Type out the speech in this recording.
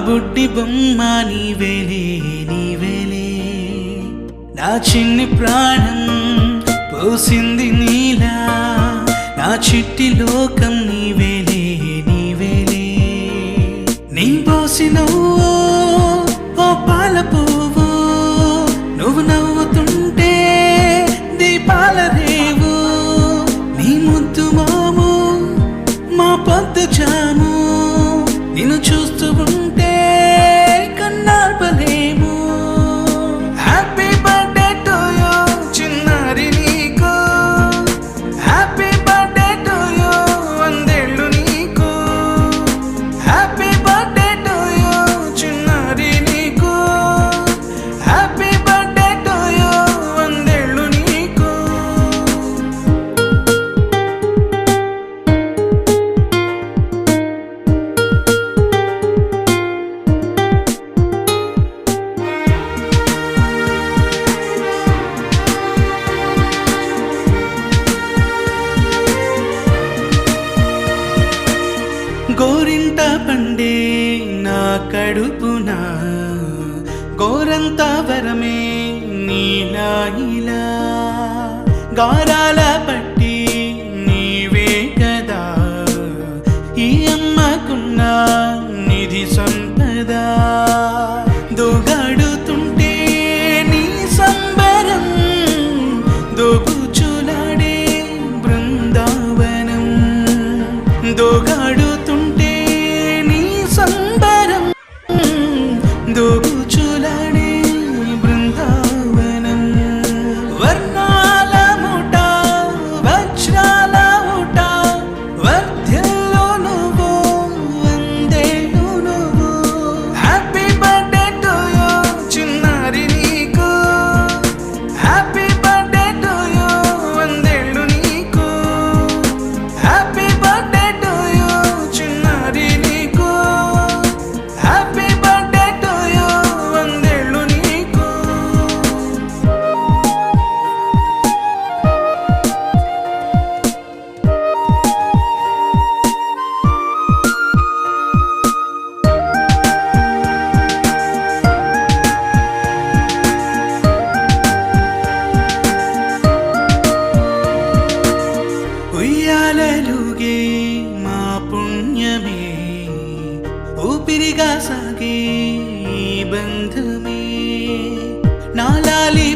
బుడ్డి బొమ్మ నీవేలే నీవేలే, నా చిన్ని ప్రాణం పోసింది నీలా, నా చిట్టి లోకం నీవేలే నీవేలే. నీ పోసినవో ఓ పాల పువ్వు, నువ్వు నవ్వుతుంటే దీపాల రేవు, నీ ముద్దు మాము మా పొద్దు జాము, నిన్ను చూస్తూ ఉంటే కన్నార్పలేము. హ్యాపీ బర్త్డే టు యూ చిన్నారి నీకు, హ్యాపీ బర్త్డే టు యూ వందేళ్ళు నీకు, హ్యాపీ బర్త్డే టు యూ చిన్నారి నీకు, హ్యాపీ బర్త్డే టు యూ వందేళ్ళు నీకు. గోరింట పండే నా కడుపున గోరంత వరమే నీలా ఇలా, గారాల పట్టి నీవే కదా ఈ అమ్మకున్న నిధి సంపద. దోగాడుతుంటే నీ సంబరం, దోబుచులాడే బృందావనం, దోగాడుతుంటే నీ సంబరం, దోబుచులాడే బృందావనం. వర్ణాల ముఠ వజ్రాల ఊట, వర్ధ్యలో నువ్వు వందేళ్ళు నువ్వు. హ్యాపీ బర్త్డే టు యూ చిన్నారి నీకు, హ్యాపీ బర్త్డే టు యూ వందేళ్ళు నీకు, హ్యాపీ బర్త్డే టు యూ చిన్నారి నీకు, హ్యాపీ బర్త్డే టు యూ వందేళ్ళు నీకు. ఉయ్యాలలుగే మా పుణ్యమే, ఊపిరిగా సాగే ఈ బంధమే, నాలాలి